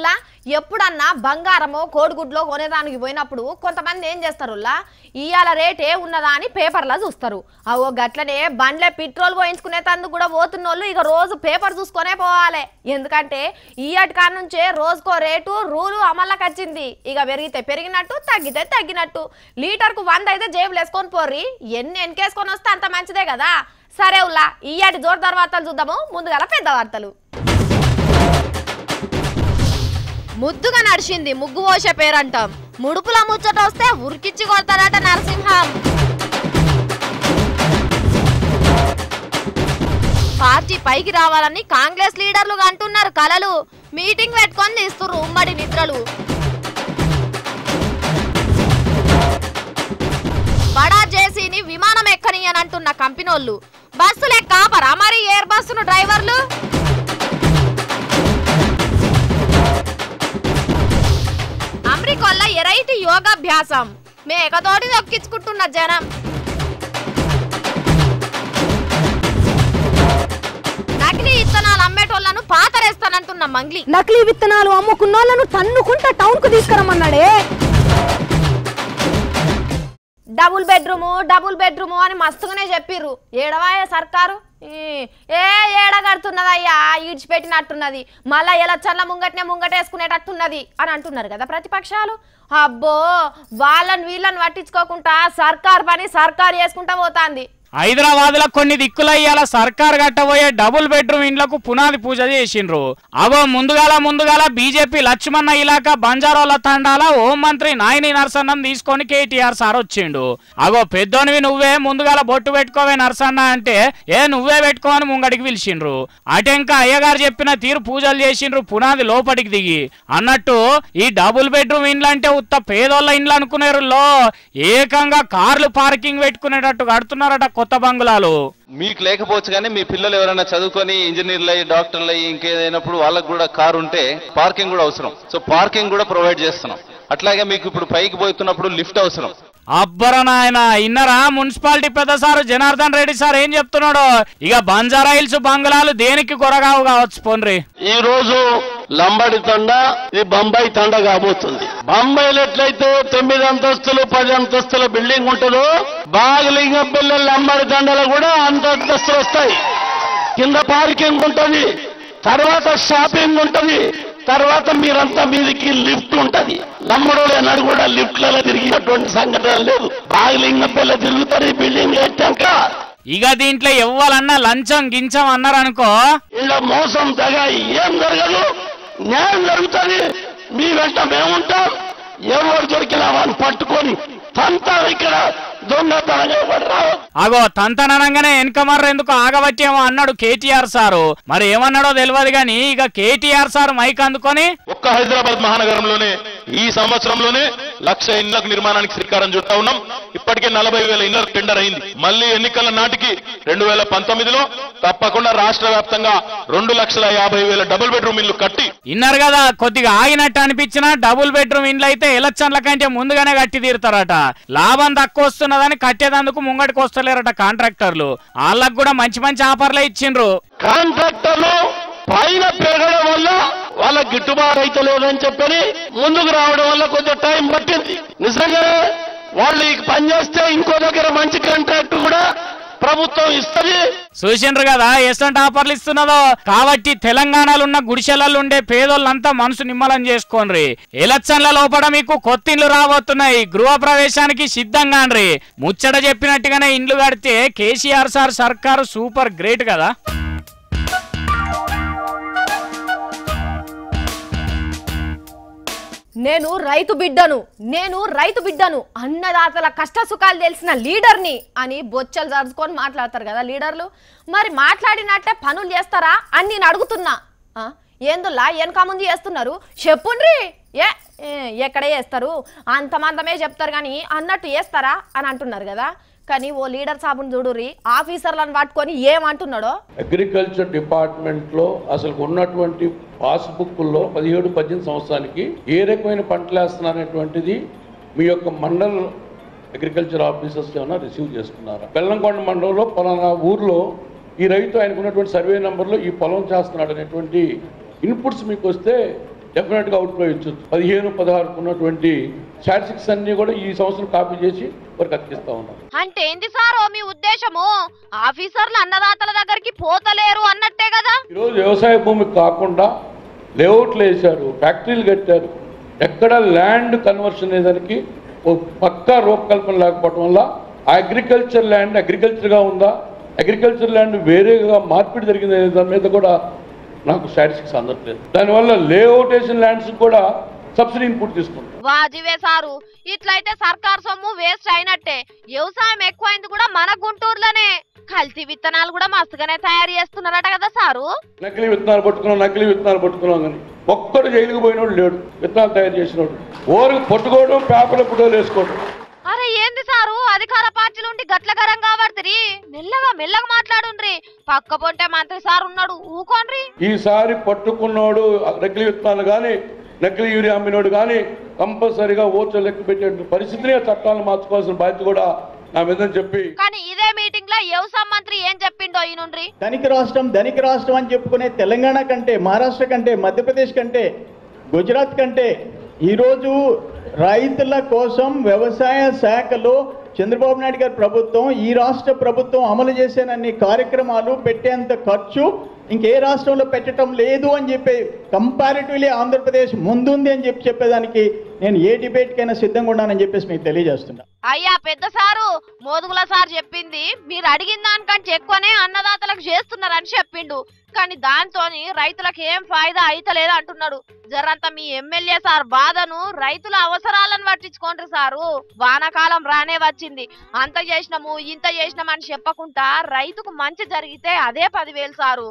చూసిర్రుల్లా ఎప్పుడన్నా బంగారమో కోడిగుడ్లో కొనేదానికి పోయినప్పుడు కొంతమంది ఏం చేస్తారుల్లా ఇయాల రేటే ఉన్నదా అని పేపర్లా చూస్తారు. అవో గట్లనే బండ్లే పెట్రోల్ పోయించుకునేటందుకు కూడా పోతున్నోళ్ళు ఇక రోజు పేపర్ చూసుకొనే పోవాలి. ఎందుకంటే ఈయటి కాడ నుంచే రోజుకో రేటు రూలు అమల్లోకి వచ్చింది. ఇక పెరిగితే పెరిగినట్టు తగ్గితే తగ్గినట్టు. లీటర్కు 100 అయితే జేబులు వేసుకొని పోర్రి, ఎన్ని ఎన్కేసుకొని వస్తే అంత మంచిదే కదా. సరే ఉల్లా ఈయటి జోర్దార్ వార్తలు చూద్దాము. ముందుగా పెద్ద వార్తలు. ముద్దుగా నడిచింది ముగ్గు పోసే పేరంటాం. ముడుపుల ముచ్చట వస్తే ఉరికిచ్చి కొడతాడట నరసింహం. పార్టీ పైకి రావాలని కాంగ్రెస్ లీడర్లు అంటున్నారు కలలు. మీటింగ్ పెట్టుకొని తీస్తున్నారు ఉమ్మడి నిద్రలు. బడా జేసీని విమానం ఎక్కని అని అంటున్న కంపెనోళ్ళు బస్సులు ఎక్కాపరా మరి ఎయిర్ బస్సును డ్రైవర్లు. అమెరికాలో ఎరైటీ యోగాభ్యాసం మేకతోటి దొక్కించుకుంటున్న జనం. నకిలీ విత్తనాలు అమ్మేటోళ్లను పాతరేస్తానంటున్న మంగ్లీ. నకిలీ విత్తనాలు అమ్ముకున్నోళ్లను తన్నుకుంటా టౌన్ కు తీసుకురమ్మన్నాడే. డబుల్ బెడ్రూము అని మస్తుగానే చెప్పిర్రు. ఏడవాయ సర్కారు ఏడగడుతున్నదయ్యా, ఈడ్చిపెట్టినట్టున్నది. మళ్ళా ఎలక్షన్ల ముంగటేసుకునేటట్టున్నది అని అంటున్నారు కదా ప్రతిపక్షాలు. అబ్బో వాళ్ళని వీళ్ళని పట్టించుకోకుండా సర్కార్ పని సర్కారు చేసుకుంటా పోతాంది. హైదరాబాద్ లో కొన్ని దిక్కుల ఇయాల సర్కార్ కట్టబోయే డబుల్ బెడ్రూమ్ ఇండ్లకు పునాది పూజ చేసిండ్రు. అవో ముందుగాల బీజేపీ లక్ష్మణ ఇలాకా బంజారాల తండాల హోంమంత్రి నాయని నరసన్నం తీసుకొని కేటీఆర్ సార్ వచ్చిండు. అగో పెద్దోనివి నువ్వే ముందుగాల బొట్టు పెట్టుకోవే నరసన్న అంటే నువ్వే పెట్టుకోవని ముంగడికి పిలిచిండ్రు. అటెంకా అయ్యగారు చెప్పిన తీరు పూజలు చేసిండ్రు పునాది లోపలికి దిగి. అన్నట్టు ఈ డబుల్ బెడ్రూమ్ ఇండ్లు అంటే ఉత్త పేదోళ్ళ ఇండ్లు అనుకునేరు ఏకంగా కార్లు పార్కింగ్ పెట్టుకునేటట్టు కడుతున్నారట కొత్త బంగ్లాలు. మీకు లేకపోవచ్చు కానీ మీ పిల్లలు ఎవరైనా చదువుకొని ఇంజనీర్లు అయ్యి డాక్టర్లు అయ్యి ఇంకేదైనప్పుడు వాళ్ళకు కూడా కారు ఉంటే పార్కింగ్ కూడా అవసరం. సో పార్కింగ్ కూడా ప్రొవైడ్ చేస్తున్నాం. అట్లాగే మీకు ఇప్పుడు పైకి పోతున్నప్పుడు లిఫ్ట్ అవసరం. అబ్బరా నాయన ఇన్నరా మున్సిపాలిటీ పెద్ద సారు జనార్దన్ రెడ్డి సార్ ఏం చెప్తున్నాడు. ఇక బంజారా హిల్స్ బంగ్లాలు దేనికి కొరగావు కావచ్చు పోన్రి. ఈ రోజు లంబడి తండ ఇది బొంబాయి తండ కాబోతుంది. బొంబాయిలో ఎట్లయితే 9 అంతస్తులు 10 అంతస్తుల బిల్డింగ్ ఉంటుందో బాగలింగం పిల్లల లంబడి తండలో కూడా అంత అంతస్తులు వస్తాయి. కింద పార్కింగ్ ఉంటుంది, తర్వాత షాపింగ్ ఉంటుంది, తర్వాత మీరంతా మీదికి లిఫ్ట్ ఉంటది. లంబడోళ్ళు అన్నాడు కూడా లిఫ్ట్లలో తిరిగినటువంటి సంఘటన లేదు. బాగలింగం పిల్ల తిరుగుతారు ఈ బిల్డింగ్ కట్టాక. ఇక దీంట్లో ఎవ్వాలన్నా లంచం గించం అన్నారనుకో ఇలా మోసం తగ ఏం జరగదు, న్యాయం జరుగుతుంది. మీ వెంట మేముంటాం. ఎవరు దొరికినా వాడిని పట్టుకొని తంతారు. ఇక్కడ దొంగతనంగా రావు. అగో తంతననంగానే వెనకమర్ర ఎందుకు ఆగబట్టేమో అన్నాడు కేటీఆర్ సారు. మరి ఏమన్నాడో తెలియదు గాని ఇక కేటీఆర్ సార్ మైక్ అందుకొని ఒక్క హైదరాబాద్ మహానగరంలోనే ఈ సంవత్సరంలోనే 1,00,000 ఇళ్లకు నిర్మాణానికి శ్రీకారం చుట్టా ఉన్నాం. ఇప్పటికే 40,000 ఇళ్లకు టెండర్ అయింది. మళ్లీ ఎన్నికల నాటికి 2019లో తప్పకుండా రాష్ట్ర వ్యాప్తంగా 2,50,000 డబుల్ బెడ్రూమ్ ఇళ్లు కట్టి. ఇన్నారు కదా కొద్దిగా ఆగినట్టు అనిపించిన డబుల్ బెడ్రూమ్ ఇండ్లు అయితే ఎలక్షన్ల కంటే ముందుగానే కట్టి తీరుతారట. లాభం తక్కువ వస్తున్నదని కట్టేదందుకు ముంగడికి వస్తలేరట కాంట్రాక్టర్లు. వాళ్ళకు కూడా మంచి మంచి ఆఫర్లే ఇచ్చిండ్రు. కాంట్రాక్టర్లు పైన పెరగడం వల్ల వాళ్ళకి గిట్టుబాటు అయితే లేదని చెప్పని ముందుకు రావడం వల్ల కొంచెం టైం పట్టింది. నిజంగానే వాళ్ళు ఈ పని చేస్తే ఇంకో దగ్గర మంచి కాంట్రాక్ట్ కూడా ప్రభుత్వం ఇస్తుంది. చూసిండ్రు కదా ఎసంటి ఆఫర్లు ఇస్తున్నదో. కాబట్టి తెలంగాణలో ఉన్న గుడిసెలలో ఉండే పేదోళ్ళంతా మనసు నిమ్మలం చేసుకోండి. ఎలక్షన్ల లోపల మీకు కొత్త ఇండ్లు రాబోతున్నాయి. గృహ ప్రవేశానికి సిద్ధంగాండ్రి. ముచ్చట చెప్పినట్టుగానే ఇండ్లు కడితే కేసీఆర్ సార్ సర్కారు సూపర్ గ్రేట్ కదా. నేను రైతు బిడ్డను అన్నదాతల కష్ట సుఖాలు తెలిసిన లీడర్ని అని బొచ్చలు జరుచుకొని మాట్లాడతారు కదా లీడర్లు. మరి మాట్లాడినట్టే పనులు చేస్తారా అని నేను అడుగుతున్నా. ఏందుల్లా వెనక ముందు చేస్తున్నారు చెప్పుండ్రి. ఎక్కడే చేస్తారు, అంతమందమే చెప్తారు కానీ అన్నట్టు చేస్తారా అని అంటున్నారు కదా. కానీ ఓ లీడర్ సాబుని చూడుర్రి ఆఫీసర్లను పట్టుకొని ఏమంటున్నాడో. అగ్రికల్చర్ డిపార్ట్మెంట్ లో అసలు ఉన్నటువంటి పాస్బుక్లో 17-18 సంవత్సరానికి ఏ రకమైన పంటలు వేస్తున్నారనేటువంటిది మీ యొక్క మండల్ అగ్రికల్చర్ ఆఫీసర్స్ ఏమైనా రిసీవ్ చేసుకున్నారా? బెల్లంకొండ మండలంలో పలానా ఊర్లో ఈ రైతు ఆయనకు ఉన్నటువంటి సర్వే నెంబర్లో ఈ పొలం చేస్తున్నాడు అనేటువంటి ఇన్పుట్స్ మీకు వస్తే డెఫినెట్గా అవుట్ఫ్లో ఇచ్చొచ్చు. 15-16 ఉన్నటువంటి స్టాటిస్టిక్స్ అన్ని కూడా ఈ సంవత్సరం కాపీ చేసి వారికి అతికిస్తా ఉన్నాం. అంటే ఏంది సార్ మీ ఉద్దేశము? ఆఫీసర్లు అన్నదాతల దగ్గరికి పోతలేరు అన్నట్టే కదా. ఈరోజు వ్యవసాయ భూమి కాకుండా లేఅవుట్లు వేశారు, ఫ్యాక్టరీలు కట్టారు. ఎక్కడ ల్యాండ్ కన్వర్షన్ అయ్యేదానికి ఓ పక్కా రూపకల్పన లేకపోవడం వల్ల అగ్రికల్చర్ ల్యాండ్ అగ్రికల్చర్గా ఉందా, అగ్రికల్చర్ ల్యాండ్ వేరేగా మార్పిడి జరిగింది అనే దాని మీద కూడా నాకు స్టాటిస్టిక్స్ అందట్లేదు. దానివల్ల లేఅవుటేషన్ ల్యాండ్స్ కూడా సబ్సిడీ ఇన్పుట్ తీసుకుంటాం. వాజివే సారు, ఇట్లయితే సర్కార్ సొమ్ము వేస్ట్ అయినట్టే. వ్యవసాయం ఎక్కువైంది కూడా మన గుంటూరులోనే. కల్తీ విత్తనాలు కూడా మస్తుగానే తయారు చేస్తున్నారట కదా సారు. నకిలీ విత్తనాలు పట్టుకున్నాం కానీ ఒక్కడు జైలుకు పోయినోడు లేడు. విత్తనాలు తయారు చేసినోడు ఓరికి పట్టుకోవడం, పేపర్ల ఫోటోలు వేసుకోవడం. అరే ఏంది సారు, అధికార పార్టీలు ఉండి గట్లగరం కాబట్టి మెల్లగా మాట్లాడుండ్రి. పక్క పొంటే మంత్రి సార్ ఉన్నాడు, ఊకోండ్రి. ఈసారి పట్టుకున్నోడు నకిలీ విత్తనాలు కానీ నకిలీ యూరియా అమ్మినోడు కానీ కంపల్సరీగా ఓట్లు లెక్క పెట్టే పరిస్థితిని చట్టాలను మార్చుకోవాల్సిన బాధ్యత కూడా నా మీద చెప్పి. కానీ ఇదే మీటింగ్ లో వ్యవసాయ మంత్రి ఏం చెప్పిండో ఈ నుండి ధనిక రాష్ట్రం అని చెప్పుకునే తెలంగాణ కంటే, మహారాష్ట్ర కంటే, మధ్యప్రదేశ్ కంటే, గుజరాత్ కంటే ఈరోజు రైతుల కోసం వ్యవసాయ శాఖలో చంద్రబాబు నాయుడు గారి ప్రభుత్వం, ఈ రాష్ట్ర ప్రభుత్వం అమలు చేసేనన్ని కార్యక్రమాలు పెట్టేంత ఖర్చు ఇంకే రాష్ట్రంలో పెట్టడం లేదు అని చెప్పి కంపారిటివ్లీ ఆంధ్రప్రదేశ్ ముందుంది అని చెప్పేదానికి నేను ఏ డిబేట్కైనా సిద్ధంగా ఉన్నానని చెప్పేసి మీకు తెలియజేస్తున్నా. అయ్యా పెద్ద సారు, మోదుగుల సార్ చెప్పింది మీరు అడిగిన దానికంటే ఎక్కువనే అన్నదాతలకు చేస్తున్నారని చెప్పిండు. కానీ దాంతోని రైతులకు ఏం ఫాయిదా అయితలేదు అంటున్నాడు. జరంతా మీ ఎమ్మెల్యే సార్ బాధను, రైతుల అవసరాలను పట్టించుకోండి సారు. వానాకాలం రానే వచ్చింది, అంత చేసినాము ఇంత చేసినాము అని చెప్పకుండా రైతుకు మంచి జరిగితే అదే 10,000 సారు.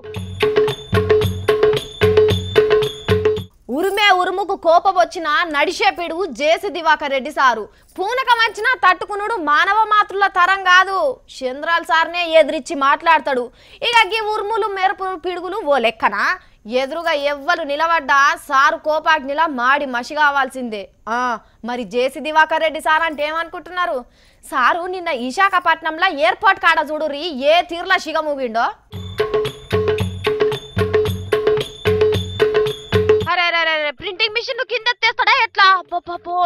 ఉరుముకు కోపం వచ్చిన నడిచే పిడుగు జేసీ దివాకర్ రెడ్డి సారు. పూనకం వచ్చినా తట్టుకునుడు మానవ మాతృల తరం కాదు. చంద్రాల్ సార్నే ఎదిరించి మాట్లాడతాడు. ఇక ఈ ఉరుములు మెరుపు పిడుగులు ఓ లెక్కనా? ఎదురుగా ఎవ్వరు నిలబడ్డా సారు కోపాగ్నిలా మాడి మసి కావాల్సిందే. మరి జేసీ దివాకర్ రెడ్డి సార్ అంటే ఏమనుకుంటున్నారు? సారు నిన్న విశాఖపట్నంలో ఎయిర్పోర్ట్ కాడ చూడురి ఏ తీర్ల సిగమూగిండో. ప్రింటింగ్ మిషన్ కింద ఎత్తేస్తాడా ఎట్లా?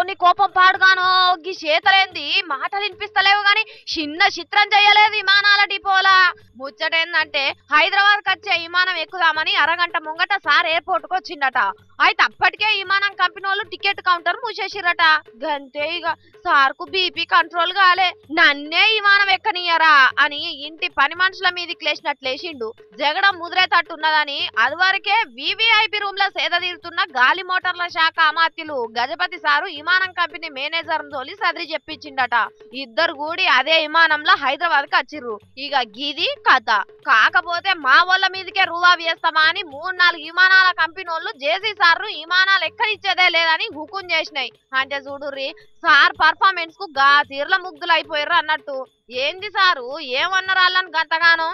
నీ కోపం పాడుగాను. గీ చేతలేంది మాట వినిపిస్తలేవు గాని చిన్న చిత్రం చేయలేదు విమానాల డిపోలా. ముచ్చటేందంటే హైదరాబాద్ వచ్చే విమానం ఎక్కుదామని అరగంట ముంగట సార్ ఎయిర్పోర్ట్ కు వచ్చిండట. అయితే అప్పటికే విమానం కంపెనీ వాళ్ళు టికెట్ కౌంటర్ మూసేసిరట. గంతే ఇక సార్ కు బీపీ కంట్రోల్ కాలే. నన్నే విమానం ఎక్కనియరా అని ఇంటి పని మనుషుల మీదకి లేచినట్లేసిండు. జగడం ముదిరేటట్టున్నదని అది వరకే వివిఐపి రూమ్ లో సేద తీరుతున్న గాలి మోటార్ల శాఖ అమాత్యులు గజపతి సారు విమానం కంపెనీ మేనేజర్ తోలి సదిరి చెప్పించిండట. ఇద్దరు కూడి అదే విమానంలో హైదరాబాద్ కి వచ్చిర్రు. ఇక గిది కథ. కాకపోతే మా వాళ్ళ మీదకే రువా వేస్తామా అని 3-4 విమానాల కంపెనీ వాళ్ళు జేసీ సార్ విమానాలు ఎక్కడిచ్చేదే లేదని హుకుం చేసినాయి. అంటే చూడుర్రి సార్ పర్ఫార్మెన్స్ కు గా తీర్ల ముగ్ధులు అయిపోయారు అన్నట్టు. ఏంది సారు ఏమన్నారు వాళ్ళని గంతగానో?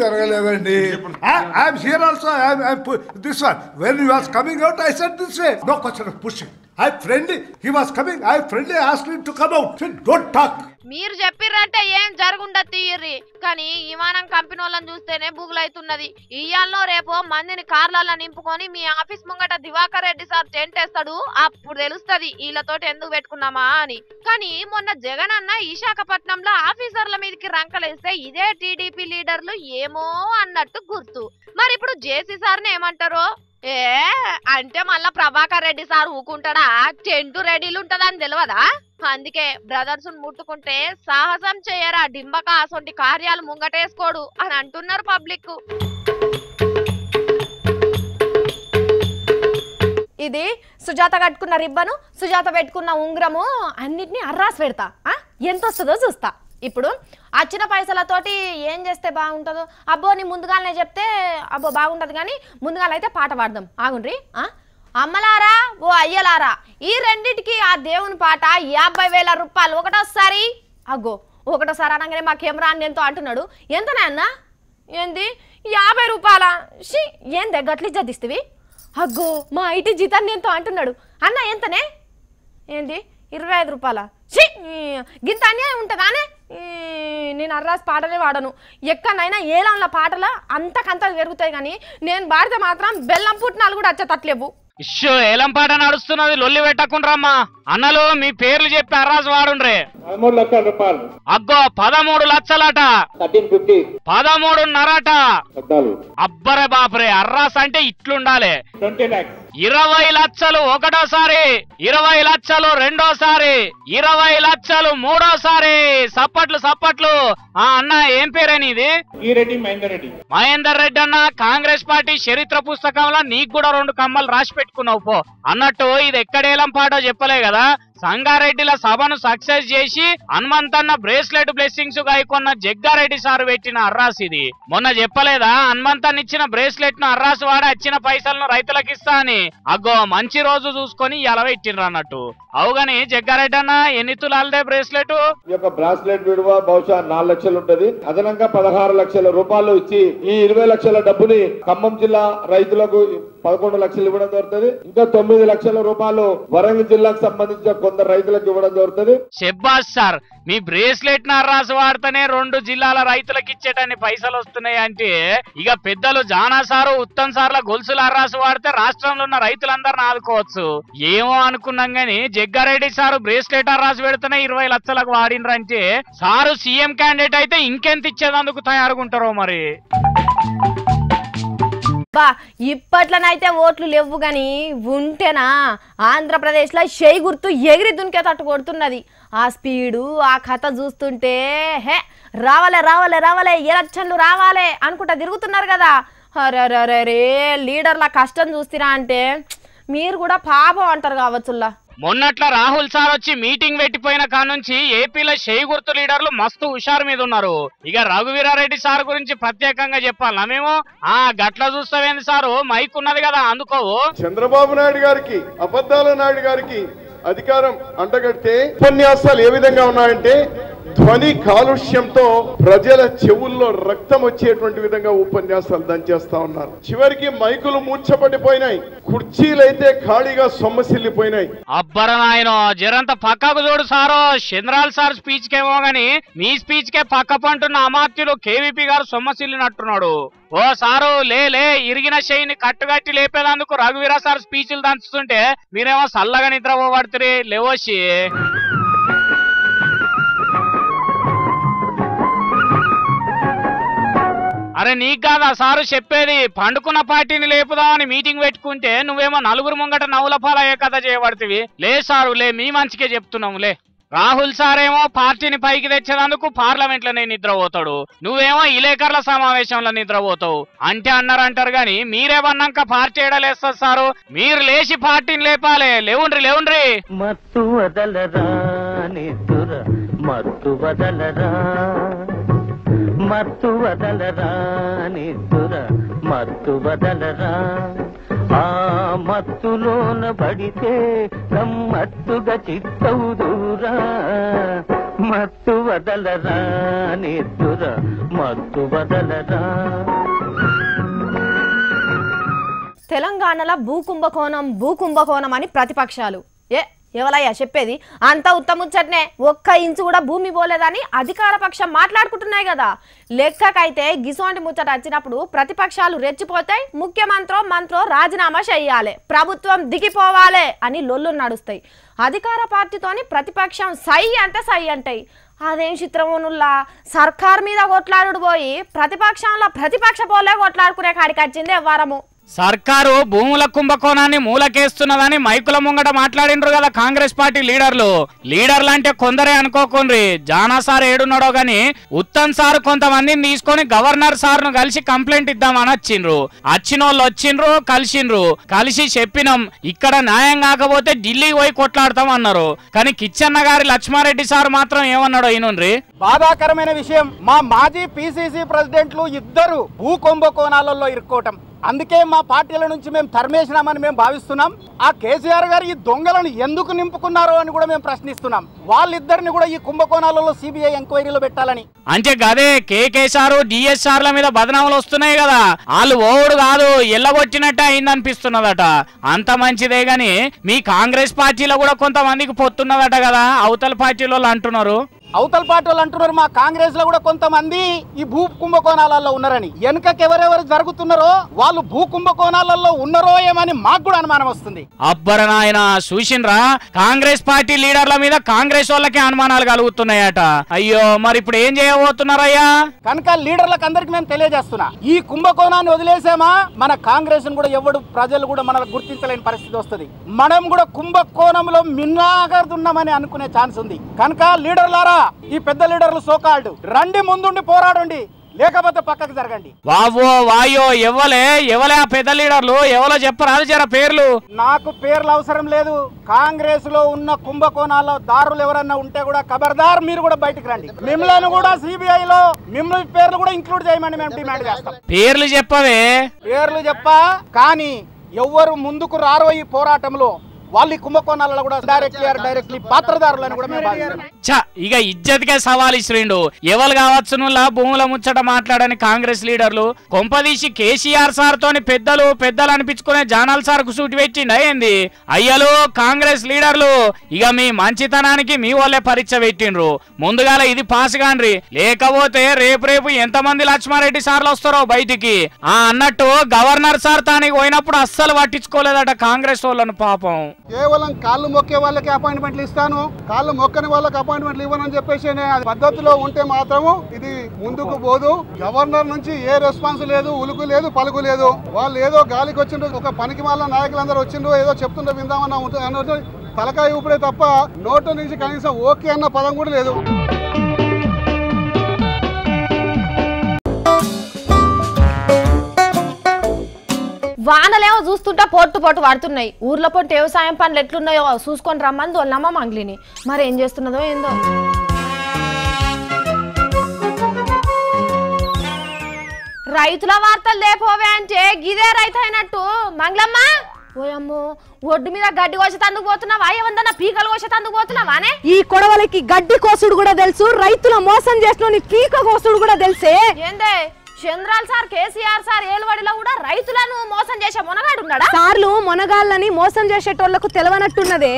జరగలేదండి. I'm here also. This one when you was coming out I said this way. No question of pushing. I friendly, he was coming. I friendly asked him to come out. Said, don't talk. మీరు చెప్పిర్రంటే ఏం జరుగుండదు తీయర్రి. కానీ విమానం company వాళ్ళని చూస్తేనే బుగులైతున్నది. ఇయ్యాల్లో రేపో మందిని కార్లలో నింపుకొని మీ ఆఫీస్ ముంగట దివాకర్ రెడ్డి సార్ టెంట్ వేస్తాడు. అప్పుడు తెలుస్తది వీళ్ళతోటి ఎందుకు పెట్టుకున్నామా అని. కానీ మొన్న జగన్ అన్న విశాఖపట్నంలో ఆఫీసర్ల మీదకి రంకలేస్తే ఇదే టీడీపీ లీడర్లు ఏమో అన్నట్టు గుర్తు. మరి ఇప్పుడు జేసీ సార్ని ఏమంటారో? అంటే మళ్ళా ప్రభాకర్ రెడ్డి సార్ ఊకుంటాడా? టెంటు రెడీలు ఉంటదని తెలియదా? అందుకే బ్రదర్స్ ముట్టుకుంటే సాహసం చేయరా డింబక అసొంటి కార్యాలు ముంగటేసుకోడు అని అంటున్నారు పబ్లిక్. ఇది సుజాత కట్టుకున్న రిబ్బను, సుజాత పెట్టుకున్న ఉంగరము అన్నిటినీ అర్రాసి పెడతా. ఎంత వస్తుందో చూస్తా. ఇప్పుడు వచ్చిన పైసలతోటి ఏం చేస్తే బాగుంటుందో? అబ్బో నీ ముందుగానే చెప్తే అబ్బో బాగుంటుంది, కానీ ముందుగాలైతే పాట పాడదాం. ఆగుండ్రి. అమ్మలారా ఓ అయ్యలారా, ఈ రెండింటికి ఆ దేవుని పాట 50,000 రూపాయలు ఒకటోసారి. అగ్గో ఒకటోసారి అనగానే మా కెమెరా అని ఎంతో అంటున్నాడు. ఎంతనే అన్న? ఏంది 50 రూపాయలా? షీ ఏం దగ్గట్లు చదిస్తవి? అగ్గో మా ఐటీ జీతాన్ని ఎంతో అంటున్నాడు. అన్న ఎంతనే? ఏంది 25 రూపాయలా? షీ గింత అన్యాయం ఉంటుందానే? నేను అర్రాసి పాటలే వాడను. ఎక్కడైనా ఏలంలో పాటలు అంతకంత పెరుగుతాయి, కానీ నేను పాడితే మాత్రం బెల్లం పుట్టినాలు కూడా వచ్చేటట్లేవు. ఇష్యూ ఏలంపాట నడుస్తున్నది, లొల్లి పెట్టకుండ్రమ్మా. అన్నలు మీ పేర్లు చెప్పి అర్రాజు వాడుండ్రే. 13 లక్షల రూపాయలు. అగ్గో 13 లక్షలట, 1350. 13.5 అబ్బరే బాపరే. అర్రాస్ అంటే ఇట్లుండాలి. 20 lakhs. 20 లక్షలు ఒకటోసారి, 20 లక్షలు రెండోసారి, 20 లక్షలు మూడోసారి. సప్పట్లు సప్పట్లు. అన్న ఏం పేరేని ఇది? ఈ రెడ్డి మహేందర్ రెడ్డి. మహేందర్ రెడ్డి అన్న, కాంగ్రెస్ పార్టీ చరిత్ర పుస్తకంలో నీకు కూడా 2 కమ్మలు రాసి పెట్టుకున్నావు పో. అన్నట్టు ఇది ఎక్కడేలం పాటో చెప్పలే కదా. సంగారెడ్డిల సభను సక్సెస్ చేసి Hanumanthanna bracelet blessings గాయకొన్న Jaggareddy sir పెట్టిన అర్రాస్ ఇది. మొన్న చెప్పలేదా హనుమంతన్న ఇచ్చిన బ్రేస్లెట్ ను అర్రాసు వాడి వచ్చిన పైసలను రైతులకు ఇస్తా అని. అగ్గో మంచి రోజు చూసుకొని ఇలా పెట్టిండ్రు అన్నట్టు. అవుగాని జగ్గారెడ్డి అన్న ఎన్ని తులాలదే బ్రేస్లెట్? ఈ యొక్క బ్రాస్లెట్ విలువ బహుశా 4 లక్షలు ఉంటది. అదనంగా 16 లక్షల రూపాయలు ఇచ్చి ఈ 20 లక్షల డబ్బుని ఖమ్మం జిల్లా రైతులకు 11 లక్షలు ఇవ్వడం జరుగుతుంది. ఇంకా 9 లక్షల రూపాయలు వరంగల్ జిల్లాకు సంబంధించిన కొందరు రైతులకు ఇవ్వడం జరుగుతుంది. శబ్బాస్ సార్, మీ బ్రేస్లెట్ ను అర్రాసు వాడితేనే 2 జిల్లాల రైతులకు ఇచ్చేటన్ని పైసలు వస్తున్నాయి అంటే ఇక పెద్దలు జానా సారు ఉత్తమ్ సార్ల గొలుసులు అర్రాసు వాడితే రాష్ట్రంలో ఉన్న రైతులందరిని ఆదుకోవచ్చు. ఏమో అనుకున్నాం గాని జగ్గారెడ్డి సారు బ్రేస్లెట్ అర్రాసు పెడితేనే 20 లక్షలకు వాడినరంటే సారు సీఎం క్యాండిడేట్ అయితే ఇంకెంత ఇచ్చేదందుకు తయారుగుంటారో మరి. ఇప్పట్లనైతే ఓట్లు లేవు గాని ఉంటేనా ఆంధ్రప్రదేశ్ లో షెయి గుర్తు ఎగిరి దునికే తట్టు కొడుతున్నది. ఆ స్పీడు ఆ కథ చూస్తుంటే హే రావాలే రావాలే రావాలే ఎలక్షన్లు రావాలే అనుకుంటా తిరుగుతున్నారు కదా. అరే లీడర్ల కష్టం చూస్తున్నా అంటే మీరు కూడా పాపం అంటారు కావచ్చుల్లా. మొన్నట్ల రాహుల్ సార్ వచ్చి మీటింగ్ పెట్టిపోయిన కానుంచి ఏపీలో షెయి గుర్తు లీడర్లు మస్తు హుషారు మీద ఉన్నారు. ఇక రఘువీరారెడ్డి సార్ గురించి ప్రత్యేకంగా చెప్పాలా మేము? గట్ల చూస్తావేంది సారు, మైక్ ఉన్నది కదా అందుకోవు. చంద్రబాబు నాయుడు గారికి అబద్ధాల నాయుడు గారికి అధికారం అంటగడితే ఉపన్యాసాలు ఏ విధంగా ఉన్నాయంటే ధ్వని కాలుష్యంతో ప్రజల చెవుల్లో రక్తం వచ్చేటువంటి విధంగా ఉపన్యాసాలు దంచేస్తా ఉన్నారు. చివరికి మైకులు మూర్ఛపడిపోయినాయి, కుర్చీలైతే ఖాళీగా సొమ్మసిల్లిపోయినాయి. అబ్బర నాయన జరంత పక్కకు చూడు సారో. చంద్రాల్ సార్ స్పీచ్ కేమో గాని మీ స్పీచ్ కే పక్క పంటున్న అమాత్యులు కేవీపీ గారు సొమ్మసిల్లినట్టున్నాడు. ఓ సారు లే ఇరిగిన షెయిని కట్టుగట్టి లేపేదందుకు రఘువీరా సార్ స్పీచ్లు దంచుతుంటే మీరేమో సల్లగా నిద్రపోబడుతురే లేవోసి. అరే నీకు కాదా సారు చెప్పేది? పండుకున్న పార్టీని లేపుదామని మీటింగ్ పెట్టుకుంటే నువ్వేమో నలుగురు ముంగట నవ్వులపాలయ్యే కథ చేయబడుతుంది. లే సారు లే, మీ మంచికే చెప్తున్నాము లే. రాహుల్ సారేమో పార్టీని పైకి తెచ్చేందుకు పార్లమెంట్ లోనే నిద్రపోతాడు, నువ్వేమో విలేకరుల సమావేశంలో నిద్రపోతావు అంటే అన్నారంటారు గాని మీరేమన్నాక పార్టీ ఏడలేస్తారు సారు. మీరు లేచి పార్టీని లేపాలే. లేవుండ్రి మత్తు వదలరా నిద్ర మత్తు వదలరా, మత్తు వదలరా నిద్ర మత్తు వదలరా. ఆ మత్తులోన పడితే గమ్మత్తుగా చిత్తవుదురా. మత్తు వదలరా నిద్ర మత్తు వదలరా. తెలంగాణలో భూకుంభకోణం అని ప్రతిపక్షాలు ఎవలయ్యా చెప్పేది? అంత ఉత్తముచ్చట్నే, 1 ఇంచు కూడా భూమి పోలేదని అధికార పక్షం మాట్లాడుకుంటున్నాయి కదా. లెక్కకైతే గిసోంటి ముచ్చట వచ్చినప్పుడు ప్రతిపక్షాలు రెచ్చిపోతాయి, ముఖ్యమంత్రో రాజీనామా చేయాలి, ప్రభుత్వం దిగిపోవాలి అని లొల్లు నడుస్తాయి. అధికార పార్టీతోని ప్రతిపక్షం సై అంటే సై అంటాయి. అదేం చిత్రమోనుల్లా, సర్కార్ మీద కొట్లాడు పోయి ప్రతిపక్షంలో ప్రతిపక్ష పోలే కొట్లాడుకునే కాడికి వచ్చింది ఎవ్వరము. సర్కారు భూముల కుంభకోణాన్ని మూలకేస్తున్నదని మైకుల ముంగట మాట్లాడిండ్రు కదా కాంగ్రెస్ పార్టీ లీడర్లు అంటే కొందరే అనుకోకుండ్రి. జానా సార్ ఏడున్నాడో గాని ఉత్తమ్ సార్ కొంతమందిని తీసుకొని గవర్నర్ సార్ ను కలిసి కంప్లైంట్ ఇద్దామని వచ్చిండ్రు. వచ్చినోళ్ళు వచ్చిండ్రు, కలిసి చెప్పినాం ఇక్కడ న్యాయం కాకపోతే ఢిల్లీకి పోయి కొట్లాడతాం అన్నారు. కానీ కిచ్చన్న గారి లక్ష్మారెడ్డి సార్ మాత్రం ఏమన్నాడో ఈనుండ్రి. బాధాకరమైన విషయం, మా మాజీ పిసిసి ప్రెసిడెంట్లు ఇద్దరు భూ కుంభకోణాలలో ఇరుక్కోవటం. అందుకే మా పార్టీల నుంచి మేము తరిమేసినామని మేము భావిస్తున్నాం. ఆ కేసీఆర్ గారు ఈ దొంగలను ఎందుకు నింపుకున్నారో అని కూడా మేము ప్రశ్నిస్తున్నాం. వాళ్ళిద్దరిని కూడా ఈ కుంభకోణాలలో సిబిఐ ఎంక్వైరీలో పెట్టాలని. అంటే గదే కేకేసార్ డిఎస్ఆర్ల మీద బదనాములు వస్తున్నాయి కదా, వాళ్ళు ఓవుడు కాదు ఎల్లగొట్టినట్టే అయిందనిపిస్తున్నదట. అంత మంచిదే గాని మీ కాంగ్రెస్ పార్టీలో కూడా కొంతమందికి పొత్తున్నదట కదా అవతల పార్టీలో అంటున్నారు. అవతల పార్టీ వాళ్ళు అంటున్నారు మా కాంగ్రెస్ లో కూడా కొంతమంది ఈ భూ కుంభకోణాలలో ఉన్నారని. వెనుకకి ఎవరెవరు జరుగుతున్నారో వాళ్ళు భూ కుంభకోణాలలో ఉన్నారో ఏమని మాకు కూడా అనుమానం వస్తుంది. అబ్బర నాయన చూసిండ్రా, కాంగ్రెస్ పార్టీ లీడర్ల మీద కాంగ్రెస్ వాళ్ళకే అనుమానాలు కలుగుతున్నాయట. అయ్యో మరి ఇప్పుడు ఏం చేయబోతున్నారయ్యా? కనుక లీడర్లకు అందరికి మేము తెలియజేస్తున్నా, ఈ కుంభకోణాన్ని వదిలేసామా మన కాంగ్రెస్ కూడా ఎవడు ప్రజలు కూడా మనల్ని గుర్తించలేని పరిస్థితి వస్తుంది. మనం కూడా కుంభకోణంలో మిన్నాగడుతున్నామని అనుకునే ఛాన్స్ ఉంది. కనుక లీడర్లారా, ఈ పెద్ద లీడర్లు సోకాల్డ్ రండి, ముందుండి పోరాడండి, లేకపోతే పక్కకు జరగండి. వావో వాయో ఎవలే ఆ పెద్ద లీడర్లు ఎవరో చెప్పరాదు జర పేర్లు. నాకు పేర్లు అవసరం లేదు. కాంగ్రెస్ లో ఉన్న కుంభకోణాల దారులు ఎవరన్నా ఉంటే కూడా ఖబర్దార్ మీరు కూడా బయటికి రండి. మిమ్మల్ని కూడా సిబిఐ లో మిమ్మల్ని పేర్లు కూడా ఇంక్లూడ్ చేయమని మేము డిమాండ్ చేస్తాం. పేర్లు చెప్పవే? పేర్లు చెప్పా, కానీ ఎవరు ముందుకు రారో ఈ పోరాటంలో వాళ్ళు కుంభకోణాలలో కూడా డైరెక్ట్లీ పాత్రదారులను కూడా మేము భావిస్తున్నాం. ఇక ఇజ్జత్కే సవాల్ ఇచ్చిండు. ఎవరు కావచ్చునులా భూముల ముచ్చట మాట్లాడని కాంగ్రెస్ లీడర్లు కొంపదీసి కేసీఆర్ సార్ తోని పెద్దలు అనిపించుకునే జానాల్ సార్ కు సూటి పెట్టిండు అయ్యింది. అయ్యలు కాంగ్రెస్ లీడర్లు ఇక మీ మంచితనానికి మీ వాళ్ళే పరీక్ష పెట్టిండ్రు. ముందుగాల ఇది పాస్ కాండ్రి, లేకపోతే రేపు ఎంతమంది లక్ష్మారెడ్డి సార్లు వస్తారో బయటికి. అన్నట్టు గవర్నర్ సార్ తానికి పోయినప్పుడు అస్సలు పట్టించుకోలేదట కాంగ్రెస్ వాళ్ళను. పాపం కేవలం కాళ్ళు మొక్కే వాళ్ళకి అపాయింట్మెంట్లు ఇస్తాను, కాళ్ళు మొక్కని వాళ్ళకి అపాయింట్మెంట్లు ఇవ్వనని చెప్పేసి పద్ధతిలో ఉంటే మాత్రము ఇది ముందుకు పోదు. గవర్నర్ నుంచి ఏ రెస్పాన్స్ లేదు, ఉలుకు లేదు, పలుకు లేదు. వాళ్ళు ఏదో గాలికి వచ్చిండ్రు, ఒక పనికి మాల నాయకులందరూ వచ్చిండ్రు, ఏదో చెప్తుండ్రు విందామన్న తలకాయ ఊపిడే తప్ప నోటు నుంచి కనీసం ఓకే అన్న పదం కూడా లేదు. వానలేమో చూస్తుంటా పొట్టు పడుతున్నాయి. ఊర్లో పొట్టు వ్యవసాయం పనులు ఎట్లున్నాయో చూసుకొని రమ్మని దొల్లమ్మ మంగ్లిని. మరి ఏం చేస్తున్నదో ఏందో. రైతుల వార్తలు లేపోవే అంటే గిదే రైతు అయినట్టు మంగళమ్మ. ఓయమ్మో, ఒడ్డు మీద గడ్డి కోసి తందుకు పోతున్నావా? ఏమన్నా పీకలు కోసి తందుకు పోతున్నావానే? ఈ కొడవలకి గడ్డి కోసుడు కూడా తెలుసు, రైతుల మోసం చేసిన పీక కోసుడు కూడా తెలుసే. ఏందే చంద్రాల్ సార్, కేసీఆర్ సార్ ఏలువడిలో కూడా రైతులను మోసం చేసే మొనగాడు ఉన్నాడా? సార్లు మొనగాళ్ళని మోసం చేసేటోళ్లకు తెలవనట్టున్నదే.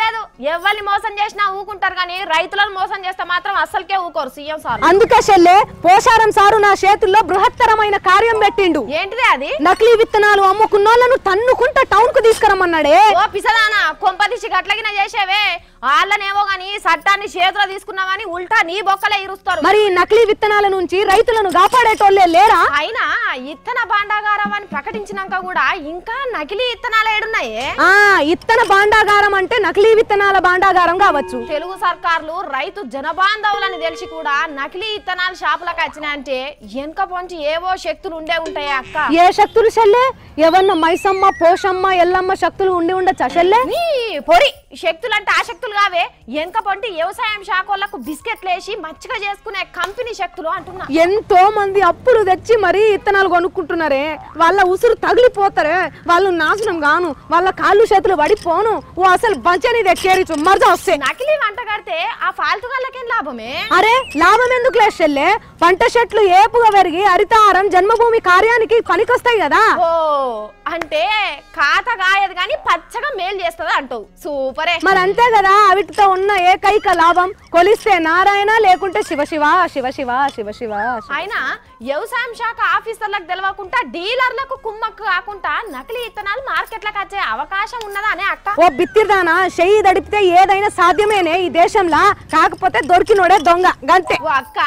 లేదు, ఎవరిని మోసం చేసినా ఊకుంటారు కానీ రైతులను మోసం చేస్తే మాత్రం అస్సలకే ఊకోరు సీఎం సార్. అందుకే చెల్లె పోషారం సారు నా చేతుల్లో బృహత్తరమైన కార్యం పెట్టిండు. ఏంటిది అది? నకిలీ విత్తనాలు అమ్ముకున్నోళ్లను తన్నుకుంటా టౌన్ కు తీసుకురమ్మన్నాడే. ఓ పిసదానా, కొంపదీసి గట్లగిన చేసేవే. వాళ్ళనేమో గాని చట్టాన్ని చేతిలో తీసుకున్నామని ఉల్టా నీ బొక్కలే ఇరుస్తారు. మరి నకిలీ విత్తనాల నుంచి రైతులను కాపాడేటోళ్లే లేరా? అయినా ఇత్తన భాండాగారం అని ప్రకటించినాక కూడా ఇంకా నకిలీ ఇత్తనాలు ఏడున్నాయే. ఇత్తన భాండాగారం అంటే నకిలీ విత్తనాల భాండాగారం కావచ్చు. తెలుగు సర్కార్లు రైతు జనబాంధవులని తెలిసి కూడా నకిలీ ఇత్తనాలు షాపులకు వచ్చినాయంటే వెనక పొంచి ఏవో శక్తులు ఉండే ఉంటాయి అక్క. ఏ శక్తులు చెల్లె? ఎవన్న మైసమ్మ, పోషమ్మ, ఎల్లమ్మ శక్తులు ఉండి ఉండొచ్చా చెల్లె? పొడి శక్తులు అంటే ఆ శక్తులు కావే, వెనక పొంటి వ్యవసాయం శాఖలకు బిస్కెట్లు వేసి మచ్చిగా చేసుకునే కంపెనీ శక్తులు అంటున్నా. ఎంతో మంది అప్పులు తెచ్చి మరీ ఇత్తనాలు కొనుక్కుంటున్నారే. వాళ్ళ ఉసురు తగిలిపోతారే, వాళ్ళు నాశనం గాను, వాళ్ళ కాళ్ళు చేతులు పడిపోను. ఓ అసలు బంచని తెచ్చేరి మరద వస్తే నకిలీ వంట కడితే ఆ ఫాల్తు వాళ్ళకేం లాభమే? అరే లాభం ఎందుకు లేచెల్లే? పంట చెట్లు ఏపుగా పెరిగి హరితహారం జన్మభూమి కార్యానికి పనికొస్తాయి కదా. ఓ అంటే కాత కాయదు గాని పచ్చగా మేలు చేస్తుంది అంటావు. సూపరే. మరి అంతే కదా, అవిటితో ఉన్న ఏకైక లాభం కొలిస్తే నారాయణ, లేకుంటే శివ శివ శివ శివ శివ శివ. అయినా వ్యవసాయం శాఖ ఆఫీసర్లకు తెలవకుండా డీలర్లకు కుమ్మక్కు కాకుండా నకిలీ ఇత్తనాలు మార్కెట్లకు వచ్చే అవకాశం ఉన్నదా అనే అక్క? ఓ బిత్తిర్దానా, చెయ్యి దడిపితే ఏదైనా సాధ్యమేనే ఈ దేశంలో. కాకపోతే దొరికినోడే దొంగ గంతే. ఓ అక్క,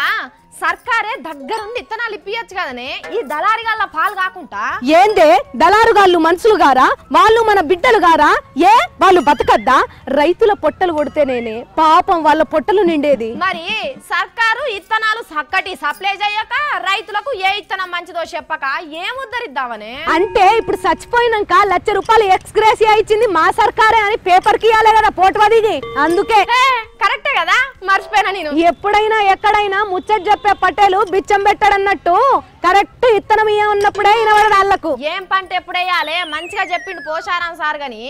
సర్కారే దగ్గరుండి ఇత్తనాలు ఇప్పియచ్చు కదనే, ఈ దళారిగాళ్ళ పాలు కాకుండా. ఏందే దళారుగాళ్ళు మనుషులు గారా? వాళ్ళు మన బిడ్డలు గారా? ఏ వాళ్ళు బతకద్దా? రైతుల పొట్టలు కొడితేనేనే పాపం వాళ్ళ పొట్టలు నిండేది. మరి సర్కారు ఇత్తనాలు చక్కటి సప్లై చేయక రైతులకు ఏ ఇత్తనం మంచిదో చెప్పక ఏముద్దరిద్దామనే? అంటే ఇప్పుడు చచ్చిపోయినాక ₹1,00,000 ఎక్స్గ్రేసియా ఇచ్చింది మా సర్కారే అని పేపర్ కి ఇవ్వాలి కదా పోటవదిగి. అందుకే కరెక్టే కదా, మర్చిపోయినా నేను. ఎప్పుడైనా ఎక్కడైనా ముచ్చట చెప్పే పటేలు బిచ్చం పెట్టడన్నట్టు కరెక్ట్ ఇత్తనం ఉన్నప్పుడే ఇనవడాళ్లకు. ఏం పంట ఎప్పుడేయాలే మంచిగా చెప్పిండు పోషారం సార్ గాని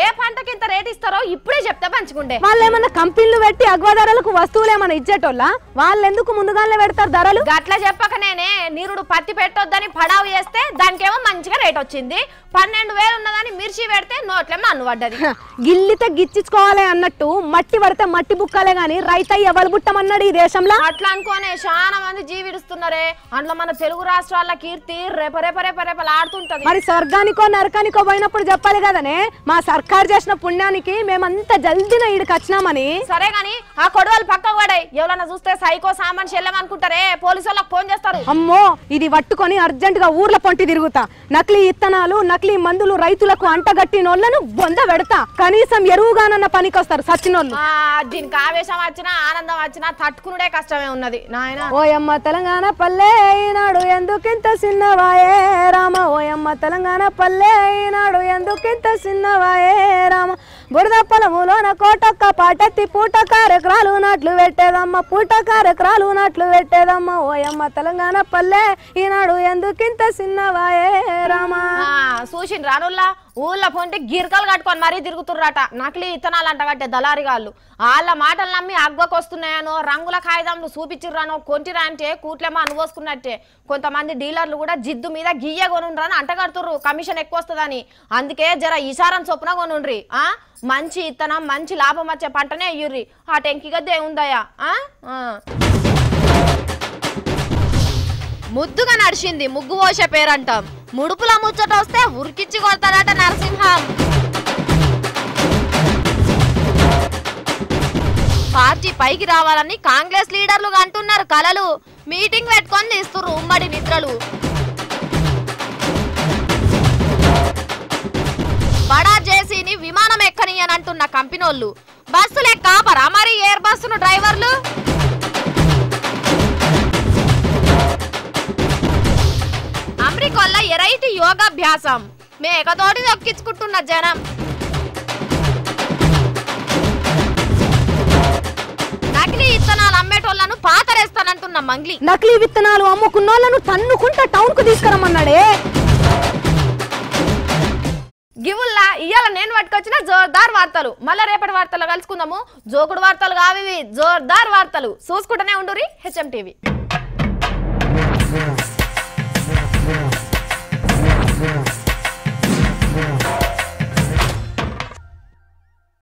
ఏ పంటకి ఇంత రేట్ ఇస్తారో ఇప్పుడే చెప్తే పంచుకుంటే. వాళ్ళు ఏమన్నా కంపెనీలు పెట్టి అగ్వ ధరలకు వస్తువులు ఏమన్నా ఇచ్చేటోళ్ళ? వాళ్ళు ఎందుకు ముందుగానే పెడతారు ధరలు? గట్ల చెప్పక నేనే నీరుడు పత్తి పెట్టొద్దని పడావు చేస్తే దానికేమో మంచిగా రేట్ వచ్చింది. 12,000 ఉన్నదని మిర్చి పెడితే నోట్లేమో అన్ను పడ్డది. గిల్లితే గిచ్చుకోవాలి అన్నట్టు మట్టి పడితే మట్టి బుక్కాలే గాని రైతయ్య ఎవరు పుట్టమన్నాడు ఈ దేశంలో? అట్లా అనుకోనే చాలా మంది జీవిడుస్తున్నారే. అందులో మన తెలుగు రాష్ట్రాల కీర్తి రేపరేపరేపరేపలాడుతుంటది. మరి స్వర్గానికో నరకానికో పోయినప్పుడు చెప్పాలి కదనే, మా సర్కార్ చేసిన పుణ్యానికి మేమంతా జల్దిన ఈడికి వచ్చినామని. సరే గాని ఆ కొడవలు పక్కకు పడాయి. ఎవరన్నా చూస్తే సైకో సామాన్ చెల్లెమనుకుంటారే, పోలీసు వాళ్ళకి ఫోన్ చేస్తారు. అమ్మో, ఇది పట్టుకొని అర్జెంట్ గా ఊర్ల పొంటి తిరుగుతా. నకిలీ ఇత్తనాలు నకిలీ మందులు రైతులకు అంటగట్టినోళ్లను బొంద పెడతా. కనీసం ఎరువుగానన్న పనికొస్తారు సచ్చినోళ్ళు. దీనికి ఆవేశం వచ్చినా ఆనందం వచ్చినా తట్టుకునుడే కష్టమే ఉన్నది నాయన. ఓయమ్మ తెలంగాణ పల్లె ఈనాడు ఎందుకింత చిన్నవాయే రామ, ఓయమ్మ తెలంగాణ పల్లె ఈనాడు ఎందుకింత చిన్నవాయే రామ. బురద పొలములోన కోటొక్క పాటెత్తి పూట కార్యక్రాలు నాట్లు పెట్టేదమ్మ, పూట కార్యక్రాలు నాట్లు పెట్టేదమ్మ. ఓయమ్మ తెలంగాణ పల్లె ఈనాడు ఎందుకింత చిన్నవాయే రామ. చూసిన రానుల్లా ఊళ్ళో పొంటి గిరికలు కట్టుకొని మరీ తిరుగుతుర్రట నకిలీ ఇత్తనాలు అంటగట్టే దళారిగాళ్ళు. వాళ్ళ మాటలు నమ్మి అగ్గకొస్తున్నాయనో రంగుల కాగితంలు చూపించిర్రానో కొంటిరా అంటే కూట్లేమో అనుభోసుకున్నట్టే. కొంతమంది డీలర్లు కూడా జిద్దు మీద గియ్య కొనుండ్రని అంటగడుతుర్రు కమిషన్ ఎక్కువ వస్తుందని. అందుకే జర ఈసారం చొప్పున కొనుండ్రి. మంచి ఇత్తనం మంచి లాభం వచ్చే పంటనే అయ్యుర్రి. ఆ టెంకిగద్దే ఉందయ్యా. ముద్దుగా నడిచింది ముగ్గు పోసే పేరంటాం. ముడుపుల ముచ్చట వస్తే ఉరికిచ్చి కొడతాడట నరసింహం. పార్టీ పైకి రావాలని కాంగ్రెస్ లీడర్లు అంటున్నారు కలలు. మీటింగ్ పెట్టుకొని తీస్తున్నారు ఉమ్మడి నిద్రలు. బడా జేసీని విమానం ఎక్కని అని అంటున్న కంపెనోళ్ళు బస్సులు ఎక్కాపరా మరి ఎయిర్ బస్సును డ్రైవర్లు. అమెరికాలో ఎరైటీ యోగాభ్యాసం మేకతోటి దొక్కించుకుంటున్న జనం. నకిలీ విత్తనాలు అమ్మేటోళ్లను పాతరేస్తానంటున్న మంగ్లీ. నకిలీ విత్తనాలు అమ్ముకున్నోళ్లను తన్నుకుంటా టౌన్ కు తీసుకురమ్మన్నాడే. గివుల్లా ఇవాళ నేను పట్టుకొచ్చిన జోర్దార్ వార్తలు. మళ్ళీ రేపటి వార్తలు కలుసుకుందాము. జోకుడు వార్తలు కావి, జోర్దార్ వార్తలు చూసుకుంటూనే ఉండురి హెచ్ఎం టీవీ.